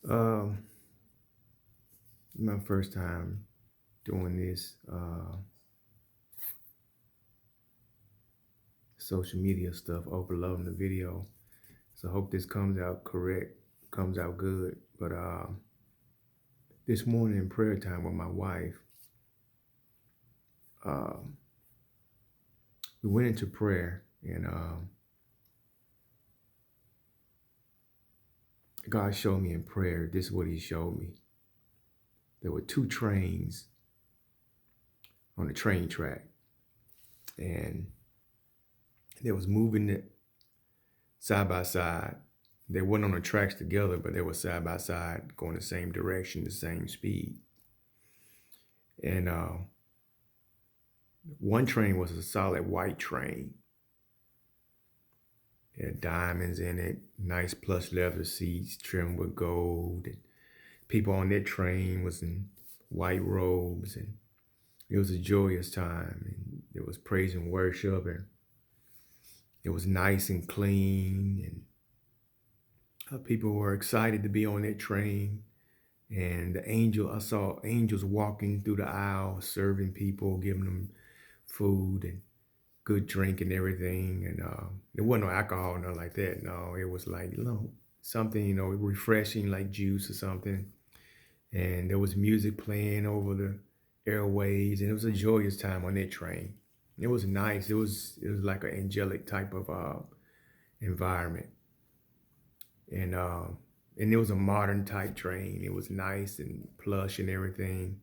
Um, my first time doing this social media stuff, overloading the video. So I hope this comes out correct, comes out good. But this morning in prayer time with my wife, um, we went into prayer, and God showed me in prayer. This is what He showed me. There were two trains on the train track, and they was moving it side by side. They weren't on the tracks together, but they were side by side, going the same direction, the same speed. And one train was a solid white train. It had diamonds in it, nice plush leather seats trimmed with gold. And people on that train was in white robes, and it was a joyous time. And there was praise and worship, and it was nice and clean, and people were excited to be on that train. And I saw angels walking through the aisle, serving people, giving them food and good drink and everything. And there wasn't no alcohol, nothing like that. No, it was like, something, refreshing like juice or something. And there was music playing over the airways, and it was a joyous time on that train. It was nice. It was like an angelic type of environment. And it was a modern type train. It was nice and plush and everything.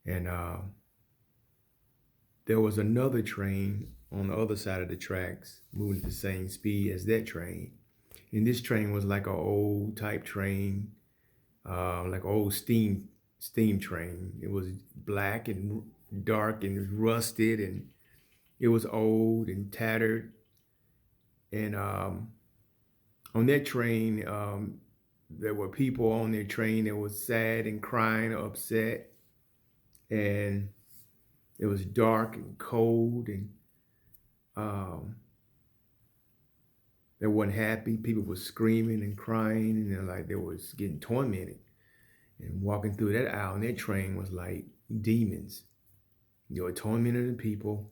And there was another train on the other side of the tracks moving at the same speed as that train. And this train was like an old type train, like an old steam train. It was black and dark and rusted, and it was old and tattered. And on that train, there were people on their train that was sad and crying, upset, and it was dark and cold, and um, they weren't happy. People were screaming and crying, and like they was getting tormented. And walking through that aisle, and that train was like demons. They were tormenting the people.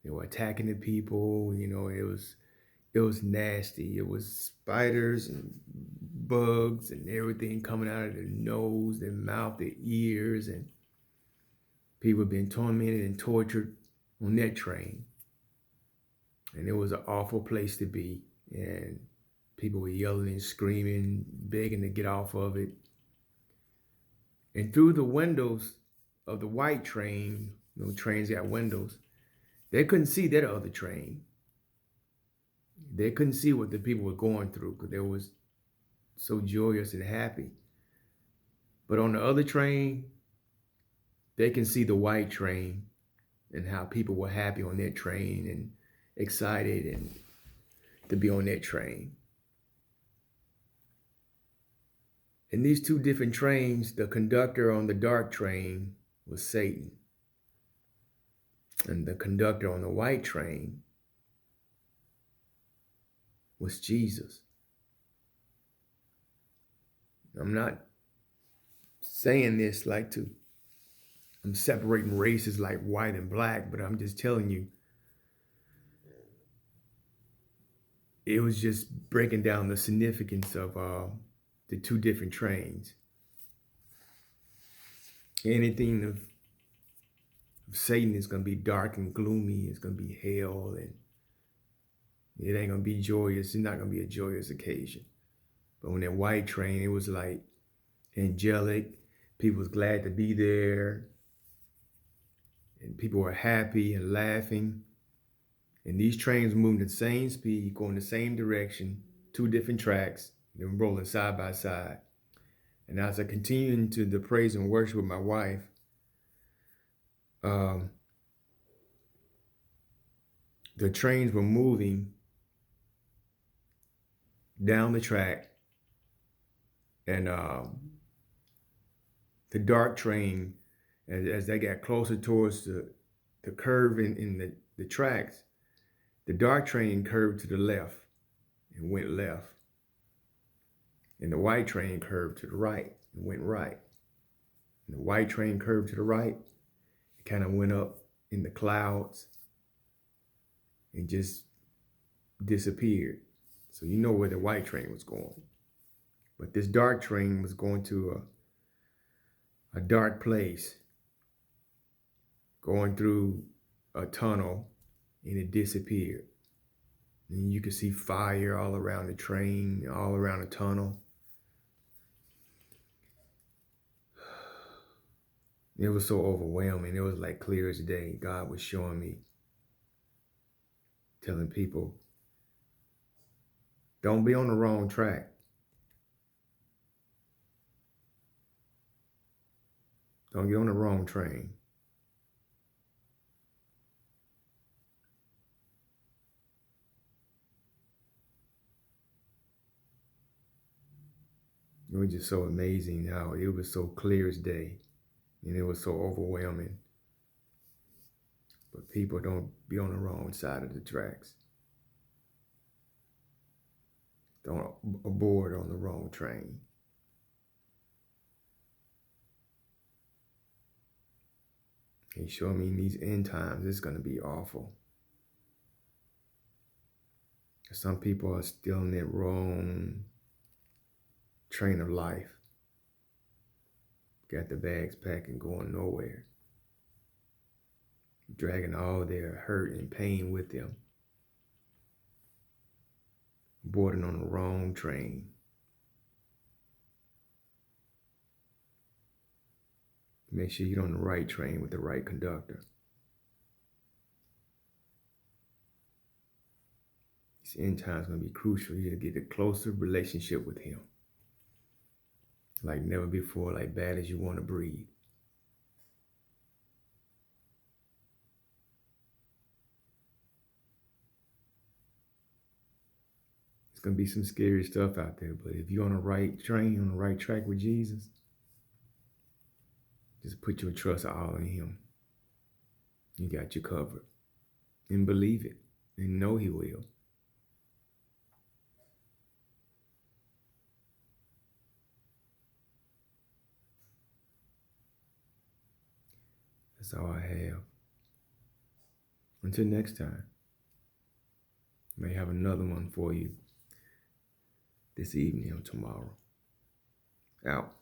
They were attacking the people. It was nasty. It was spiders and bugs and everything coming out of their nose, their mouth, their ears, and people being tormented and tortured on that train. And it was an awful place to be. And people were yelling and screaming, begging to get off of it. And through the windows of the white train, trains got windows, they couldn't see that other train. They couldn't see what the people were going through because they was so joyous and happy. But on the other train, they can see the white train and how people were happy on that train and excited and to be on that train. In these two different trains, the conductor on the dark train was Satan. And the conductor on the white train was Jesus. I'm not saying this I'm separating races like white and black, but I'm just telling you, it was just breaking down the significance of the two different trains. Anything of Satan is going to be dark and gloomy. It's going to be hell, and it ain't going to be joyous. It's not going to be a joyous occasion. But when that white train, it was like angelic. People was glad to be there, and people were happy and laughing. And these trains moving at the same speed, going the same direction, two different tracks, they were rolling side by side. And as I continued to the praise and worship with my wife, um, the trains were moving down the track, and the dark train, as they got closer towards the curve in the tracks, the dark train curved to the left and went left. And the white train curved to the right and went right. And the white train curved to the right. It kind of went up in the clouds and just disappeared. So you know where the white train was going. But this dark train was going to a dark place, going through a tunnel, and it disappeared. And you could see fire all around the train, all around the tunnel. It was so overwhelming. It was like clear as day. God was showing me, telling people, don't be on the wrong track. Don't get on the wrong train. It was just so amazing how it was so clear as day and it was so overwhelming. But people don't be on the wrong side of the tracks. Don't aboard on the wrong train. He's showing me in these end times, it's going to be awful. Some people are still in that wrong train of life. Got the bags packed and going nowhere. Dragging all their hurt and pain with them. Boarding on the wrong train. Make sure you're on the right train with the right conductor. This end time is going to be crucial. You to get a closer relationship with him. Like never before, like bad as you want to breathe. It's going to be some scary stuff out there, but if you're on the right train, on the right track with Jesus, just put your trust all in him. You got you covered. And believe it. And know he will. That's all I have. Until next time. I may have another one for you this evening or tomorrow. Out.